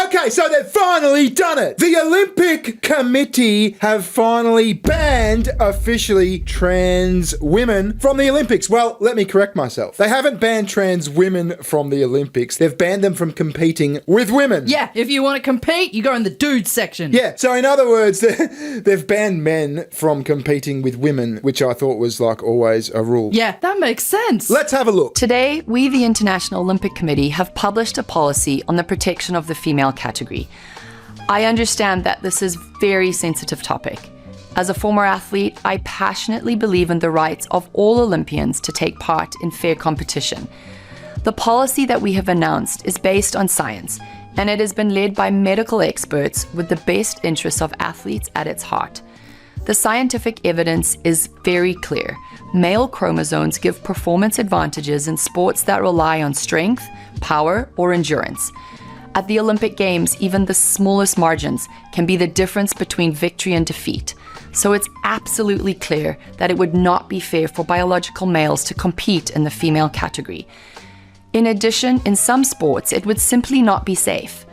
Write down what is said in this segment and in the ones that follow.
Okay, so they've finally done it. The Olympic Committee have finally banned officially trans women from the Olympics. Well, let me correct myself. They haven't banned trans women from the Olympics. They've banned them from competing with women. Yeah, if you want to compete, you go in the dudes section. Yeah, so in other words, they've banned men from competing with women, which I thought was like always a rule. Yeah, that makes sense. Let's have a look. Today, we, the International Olympic Committee, have published a policy on the protection of the female category. I understand that this is a very sensitive topic. As a former athlete, I passionately believe in the rights of all Olympians to take part in fair competition. The policy that we have announced is based on science, and it has been led by medical experts with the best interests of athletes at its heart. The scientific evidence is very clear. Male chromosomes give performance advantages in sports that rely on strength, power, or endurance. At the Olympic Games, even the smallest margins can be the difference between victory and defeat. So it's absolutely clear that it would not be fair for biological males to compete in the female category. In addition, in some sports, it would simply not be safe.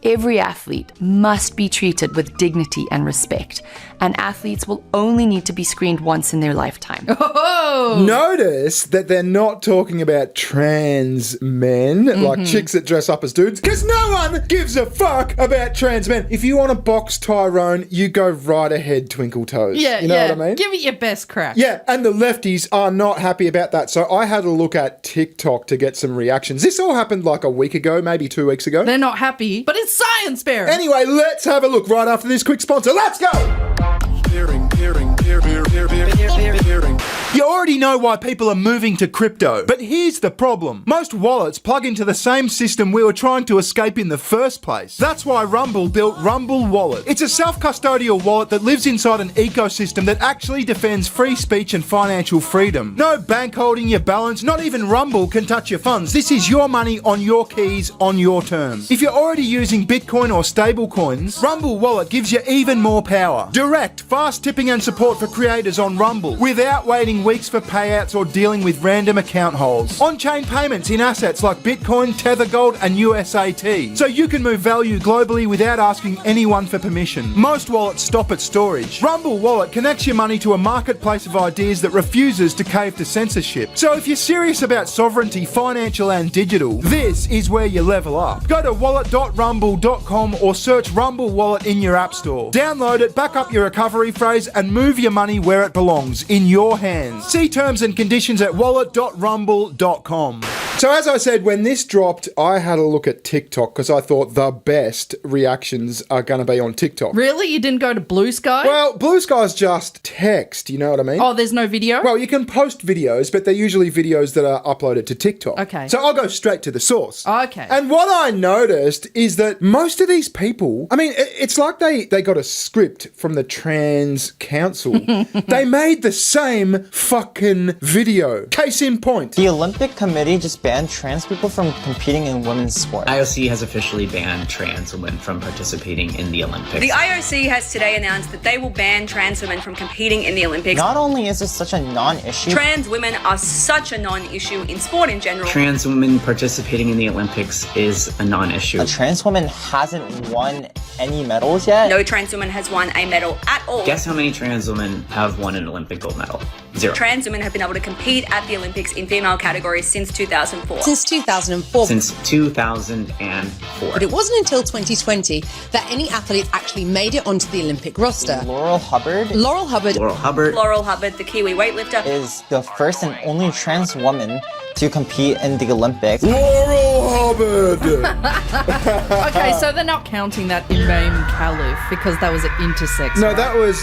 Every athlete must be treated with dignity and respect, and athletes will only need to be screened once in their lifetime. Oh! Notice that they're not talking about trans men, like chicks that dress up as dudes, because no one gives a fuck about trans men. If you want to box Tyrone, you go right ahead, Twinkle Toes. Yeah, you know what I mean? Give it your best crack. Yeah, and the lefties are not happy about that. So I had a look at TikTok to get some reactions. This all happened like a week ago, maybe 2 weeks ago. They're not happy, but it's science, Bear. Anyway, let's have a look right after this quick sponsor. Let's go! You already know why people are moving to crypto, but here's the problem. Most wallets plug into the same system we were trying to escape in the first place. That's why Rumble built Rumble Wallet. It's a self-custodial wallet that lives inside an ecosystem that actually defends free speech and financial freedom. No bank holding your balance, not even Rumble can touch your funds. This is your money on your keys, on your terms. If you're already using Bitcoin or stable coins, Rumble Wallet gives you even more power. Direct, fast tipping and support for creators on Rumble without waiting weeks for payouts or dealing with random account holds. On-chain payments in assets like Bitcoin, Tether Gold and USAT. So you can move value globally without asking anyone for permission. Most wallets stop at storage. Rumble Wallet connects your money to a marketplace of ideas that refuses to cave to censorship. So if you're serious about sovereignty, financial and digital, this is where you level up. Go to wallet.rumble.com or search Rumble Wallet in your app store. Download it, back up your recovery phrase and move your money where it belongs, in your hands. See terms and conditions at wallet.rumble.com. So as I said, when this dropped, I had a look at TikTok because I thought the best reactions are going to be on TikTok. Really? You didn't go to Blue Sky? Well, Blue Sky's just text, you know what I mean? Oh, there's no video? Well, you can post videos, but they're usually videos that are uploaded to TikTok. Okay. So I'll go straight to the source. Okay. And what I noticed is that most of these people, I mean, it's like they got a script from the Trans Council. They made the same fucking video. Case in point. The Olympic Committee just banned trans people from competing in women's sport. IOC has officially banned trans women from participating in the Olympics. The IOC has today announced that they will ban trans women from competing in the Olympics. Not only is this such a non-issue, Trans women are such a non-issue in sport in general. Trans women participating in the Olympics is a non-issue. a trans woman hasn't won any medals yet. No trans woman has won a medal at all. Guess how many trans women have won an Olympic gold medal? 0. Trans women have been able to compete at the Olympics in female categories since 2004. Since 2004. Since 2004. But it wasn't until 2020 that any athlete actually made it onto the Olympic roster. Laurel Hubbard Laurel Hubbard Laurel Hubbard. Laurel Hubbard, the Kiwi weightlifter, is the first and only trans woman to compete in the Olympics. Laurel Hubbard! Okay, so they're not counting that Imam Khalif because that was an intersex. No, right? that was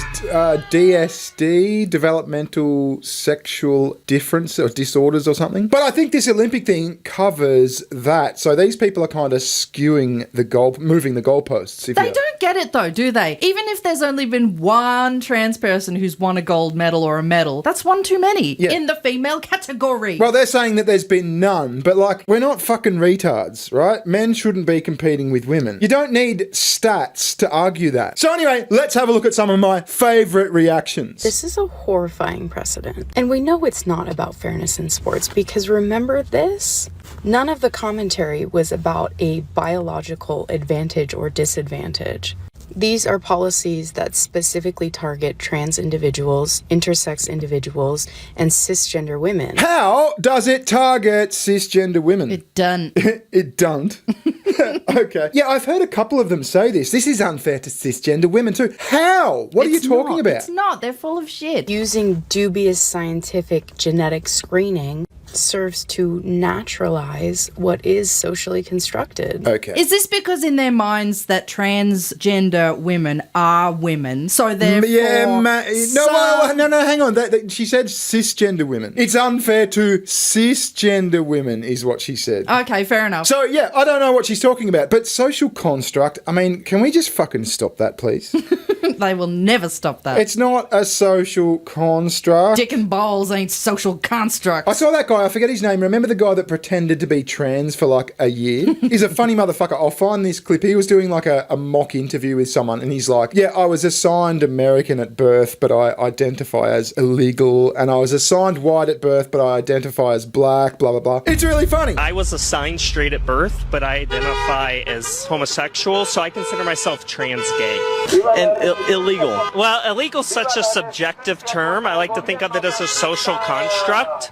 DSD, developmental sexual difference or disorders or something. But I think this Olympic thing covers that. So these people are kind of skewing the moving the goalposts. They don't get it though, do they? Even if there's only been one trans person who's won a gold medal or a medal, that's one too many Yeah. in the female category. Well, they're saying that there's been none, but like, we're not fucking retards, right? Men shouldn't be competing with women. You don't need stats to argue that. So anyway, let's have a look at some of my favourite reactions. This is a horrifying precedent. And we know it's not about fairness in sports because remember this? None of the commentary was about a biological advantage or disadvantage. These are policies that specifically target trans individuals, intersex individuals, and cisgender women. How does it target cisgender women? It done. It don't. Okay. Yeah, I've heard a couple of them say this. This is unfair to cisgender women too. How? What are you talking about? It's not. They're full of shit. Using dubious scientific genetic screening serves to naturalize what is socially constructed. Okay. Is this because in their minds that transgender women are women, so therefore... No, hang on. She said cisgender women. It's unfair to cisgender women is what she said. Okay, fair enough. So, yeah, I don't know what she's talking about, but social construct, I mean, can we just fucking stop that, please? They will never stop that. It's not a social construct. Dick and balls ain't social constructs. I saw that guy, I forget his name. Remember the guy that pretended to be trans for like a year? He's a funny motherfucker. I'll find this clip. He was doing like a mock interview with someone and he's like, yeah, I was assigned American at birth, but I identify as illegal. And I was assigned white at birth, but I identify as black, blah, blah, blah. It's really funny. I was assigned straight at birth, but I identify as homosexual, so I consider myself trans gay. And illegal. Well, illegal is such a subjective term. I like to think of it as a social construct.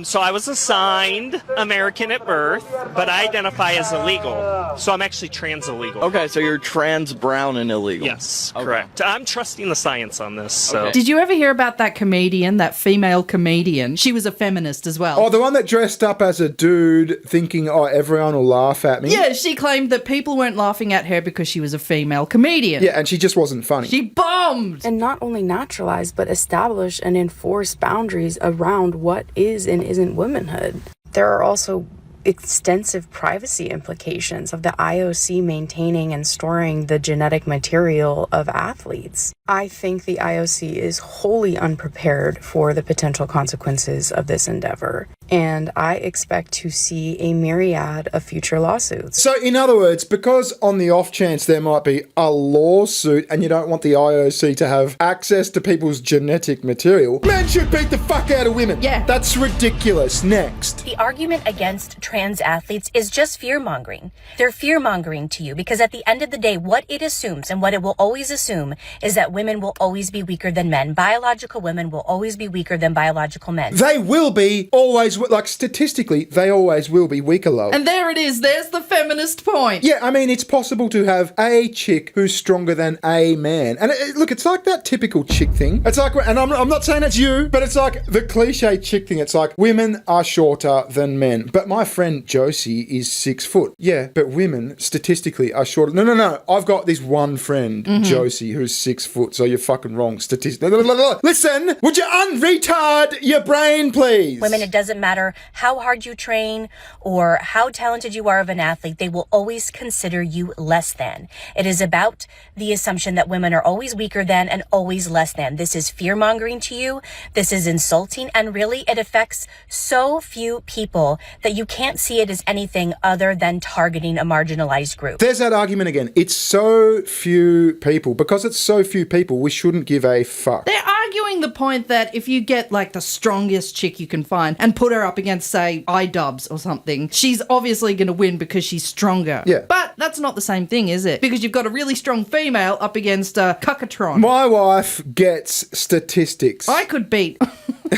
So I was assigned American at birth, but I identify as illegal. So I'm actually trans illegal. Okay, so you're trans brown and illegal. Yes, correct. I'm trusting the science on this. So. Did you ever hear about that comedian, that female comedian? She was a feminist as well. Oh, the one that dressed up as a dude thinking, oh, everyone will laugh at me? Yeah, she claimed that people weren't laughing at her because she was a female comedian. Yeah, and she just wasn't funny. She bombed! And not only naturalize, but establish and enforce boundaries around what is and isn't womanhood. There are also extensive privacy implications of the IOC maintaining and storing the genetic material of athletes. I think the IOC is wholly unprepared for the potential consequences of this endeavor, and I expect to see a myriad of future lawsuits. So, in other words, because on the off chance there might be a lawsuit and you don't want the IOC to have access to people's genetic material, men should beat the fuck out of women. Yeah. That's ridiculous. Next. The argument against trans athletes is just fear-mongering. They're fear-mongering to you because at the end of the day, what it assumes and what it will always assume is that women will always be weaker than men. Biological women will always be weaker than biological men. They will be always, like statistically, they always will be weaker, love. And there it is. There's the feminist point. Yeah, I mean, it's possible to have a chick who's stronger than a man. And look, it's like that typical chick thing. It's like, and I'm not saying it's you, but it's like the cliche chick thing. It's like women are shorter than men. But my friend Josie is 6 foot. Yeah, but women statistically are shorter. No. I've got this one friend, Josie, who's 6 foot. So you're fucking wrong. Listen, would you unretard your brain, please? Women, it doesn't matter how hard you train or how talented you are of an athlete, they will always consider you less than. It is about the assumption that women are always weaker than and always less than. This is fear-mongering to you. This is insulting. And really, it affects so few people that you can't see it as anything other than targeting a marginalized group. There's that argument again. It's so few people. Because it's so few people, we shouldn't give a fuck. They're arguing the point that if you get like the strongest chick you can find and put her up against, say, iDubbbz or something, she's obviously going to win because she's stronger. Yeah. But that's not the same thing, is it? Because you've got a really strong female up against a cuckatron. My wife gets statistics. I could beat...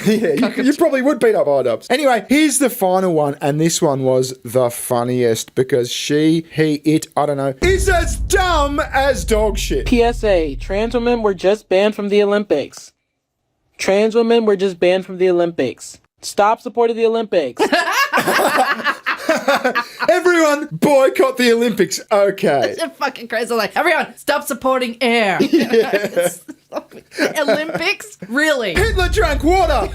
Yeah, you probably would beat up iDubbbz. Anyway, here's the final one, and this one was the funniest because I don't know, is as dumb as dog shit. PSA, trans women were just banned from the Olympics. Trans women were just banned from the Olympics. Stop supporting the Olympics. Everyone boycott the Olympics. Okay. It's fucking crazy. Like, everyone, stop supporting air. Yes. Olympics? Really? Hitler drank water.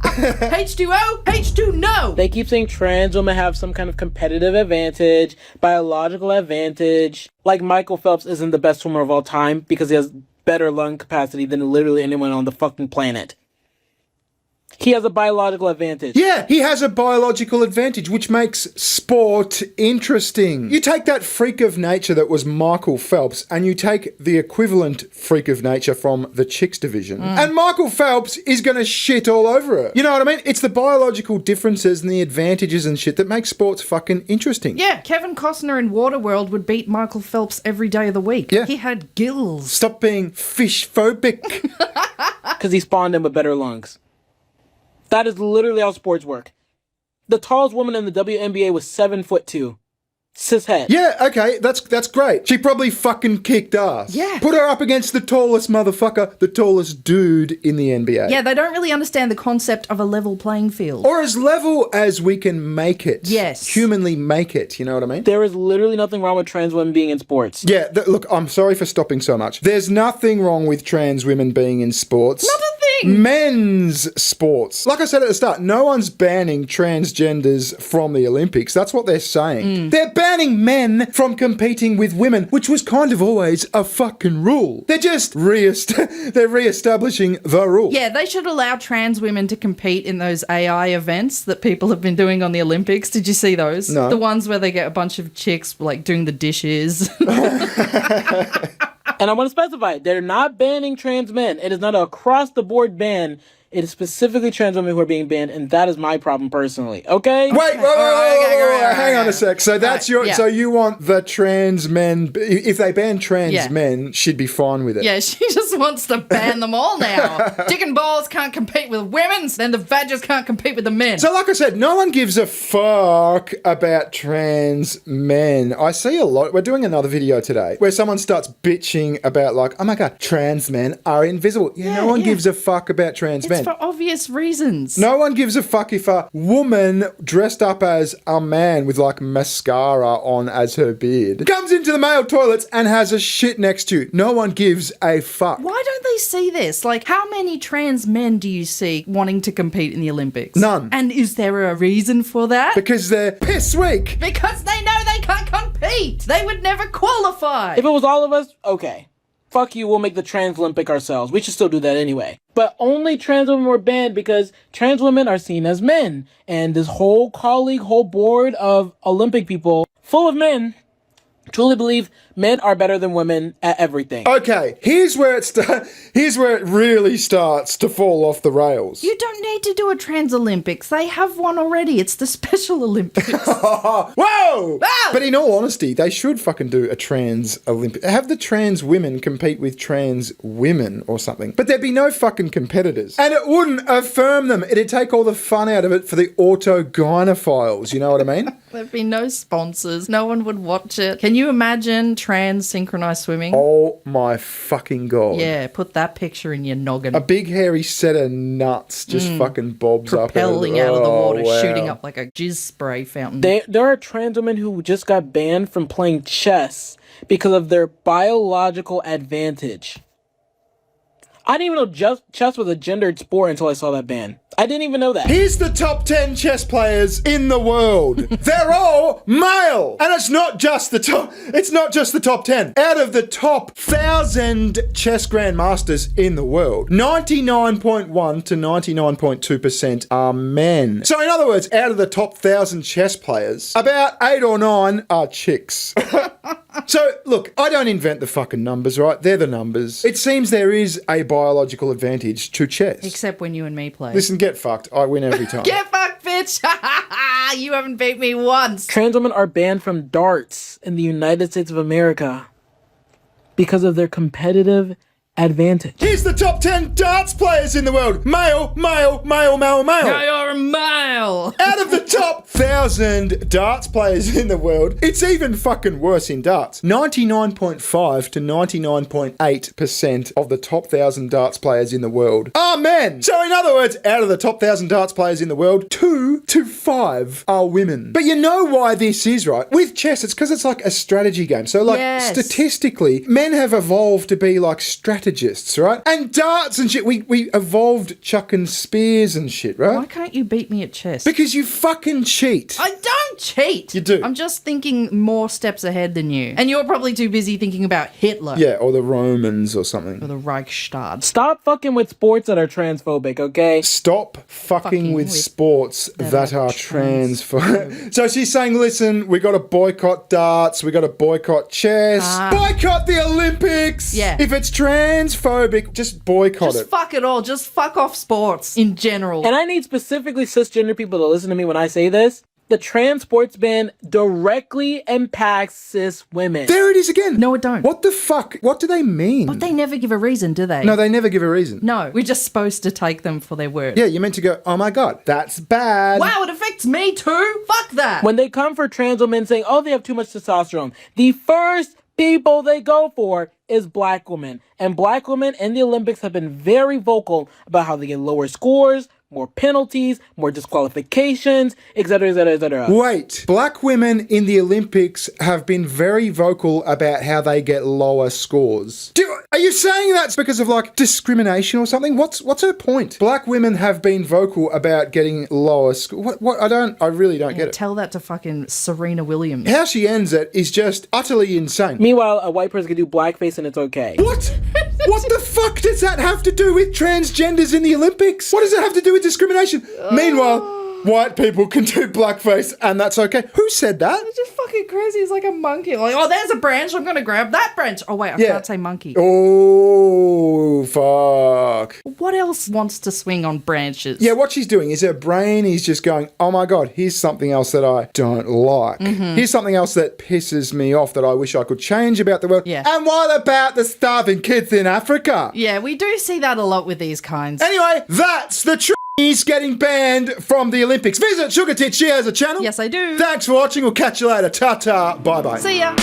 H2O? H2 no. They keep saying trans women have some kind of competitive advantage, biological advantage. Like Michael Phelps isn't the best swimmer of all time because he has better lung capacity than literally anyone on the fucking planet. He has a biological advantage. Yeah, he has a biological advantage, which makes sport interesting. You take that freak of nature that was Michael Phelps, and you take the equivalent freak of nature from the chicks division, and Michael Phelps is going to shit all over her. You know what I mean? It's the biological differences and the advantages and shit that make sports fucking interesting. Yeah, Kevin Costner in Waterworld would beat Michael Phelps every day of the week. Yeah. He had gills. Stop being fish phobic. Because he spawned him with better lungs. That is literally how sports work. The tallest woman in the WNBA was 7'2". Cishet. Yeah, okay, that's great. She probably fucking kicked ass. Yeah. Put her up against the tallest motherfucker, the tallest dude in the NBA. Yeah, they don't really understand the concept of a level playing field. Or as level as we can make it. Yes. Humanly make it, you know what I mean? There is literally nothing wrong with trans women being in sports. Yeah, look, I'm sorry for stopping so much. There's nothing wrong with trans women being in sports. Not a thing! Men's sports. Like I said at the start, no one's banning transgenders from the Olympics. That's what they're saying. They're banning men from competing with women, which was kind of always a fucking rule. They're just they're re-establishing the rule. Yeah, they should allow trans women to compete in those AI events that people have been doing on the Olympics. Did you see those? No. The ones where they get a bunch of chicks like doing the dishes. And I want to specify, they're not banning trans men. It is not an across-the-board ban. It is specifically trans women who are being banned, and that is my problem personally. Okay? Wait, hang on a sec. So that's so you want the trans men, if they ban trans men, she'd be fine with it. Yeah, she just wants to ban them all now. Dick and balls can't compete with women's, then the badgers can't compete with the men. So like I said, no one gives a fuck about trans men. I see a lot. We're doing another video today where someone starts bitching about like, oh my God, trans men are invisible. No one gives a fuck about trans men. For obvious reasons. No one gives a fuck if a woman dressed up as a man with like mascara on as her beard comes into the male toilets and has a shit next to you. No one gives a fuck. Why don't they see this? Like, how many trans men do you see wanting to compete in the Olympics? None. And is there a reason for that? Because they're piss weak. Because they know they can't compete. They would never qualify. If it was all of us, okay. Fuck you, we'll make the trans Olympic ourselves. We should still do that anyway. But only trans women were banned because trans women are seen as men. And this whole board of Olympic people, full of men, truly believe men are better than women at everything. Okay, here's where it really starts to fall off the rails. You don't need to do a trans Olympics. They have one already. It's the Special Olympics. Whoa! Ah! But in all honesty, they should fucking do a trans Olympic. Have the trans women compete with trans women or something. But there'd be no fucking competitors. And it wouldn't affirm them. It'd take all the fun out of it for the autogynephiles. You know what I mean? There'd be no sponsors. No one would watch it. Can you imagine trans synchronized swimming? Oh my fucking God. Yeah, put that picture in your noggin. A big hairy set of nuts just fucking bobs propelling up. out of the water, wow. shooting up like a jizz spray fountain. There are trans women who just got banned from playing chess because of their biological advantage. I didn't even know chess was a gendered sport until I saw that ban. I didn't even know that. Here's the top 10 chess players in the world. They're all male. And it's not just the top 10. Out of the top 1,000 chess grandmasters in the world, 99.1 to 99.2% are men. So in other words, out of the top 1,000 chess players, about 8 or 9 are chicks. So, look, I don't invent the fucking numbers, right? They're the numbers. It seems there is a biological advantage to chess. Except when you and me play. Listen, get fucked. I win every time. Get fucked, bitch! You haven't beat me once. Trans women are banned from darts in the United States of America because of their competitive advantage. Here's the top 10 darts players in the world. Male, male, male, male, male. No, you're a male. Out of the top 1,000 darts players in the world, it's even fucking worse in darts. 99.5 to 99.8% of the top 1,000 darts players in the world are men. So in other words, out of the top 1,000 darts players in the world, 2 to 5 are women. But you know why this is, right? With chess, it's because it's like a strategy game. So like statistically, men have evolved to be like strategists strategists, right? And darts and shit. We evolved chucking spears and shit, right? Why can't you beat me at chess? Because you fucking cheat. I don't cheat. You do. I'm just thinking more steps ahead than you. And you're probably too busy thinking about Hitler. Yeah, or the Romans or something. Or the Reichstag. Stop fucking with sports that are transphobic, okay? Stop fucking with sports that are transphobic. So she's saying, listen, we got to boycott darts, we got to boycott chess, boycott the Olympics. Yeah. If it's transphobic, just boycott Just it. fuck it all. Just fuck off sports in general. And I need specifically cisgender people to listen to me when I say this. The trans sports ban directly impacts cis women. There it is again. No, it don't. What the fuck? What do they mean? But they never give a reason, do they? No, they never give a reason. No, we're just supposed to take them for their word. Yeah, you're meant to go, oh my God, that's bad. Wow, it affects me too? Fuck that. When they come for trans women saying, oh, they have too much testosterone, the first people they go for is black women. And black women in the Olympics have been very vocal about how they get lower scores, more penalties, more disqualifications, etc., etc., etc. Wait, black women in the Olympics have been very vocal about how they get lower scores. Are you saying that's because of like discrimination or something? What's her point? Black women have been vocal about getting lower scores. What? I really don't get it. Tell that to fucking Serena Williams. How she ends it is just utterly insane. Meanwhile, a white person can do blackface and it's okay. What? What the fuck does that have to do with transgenders in the Olympics? What does it have to do with discrimination? Meanwhile, white people can do blackface and that's okay. Who said that? It's just fucking crazy. It's like a monkey. Like, oh, there's a branch. I'm going to grab that branch. Oh, wait, I can't say monkey. Oh, fuck. What else wants to swing on branches? Yeah, what she's doing is her brain is just going, oh my God, here's something else that I don't like. Here's something else that pisses me off that I wish I could change about the world. Yeah. And what about the starving kids in Africa? Yeah, we do see that a lot with these kinds. Anyway, that's the truth. He's getting banned from the Olympics. Visit SugarTits. She has a channel. Yes, I do. Thanks for watching. We'll catch you later. Ta-ta. Bye-bye. See ya.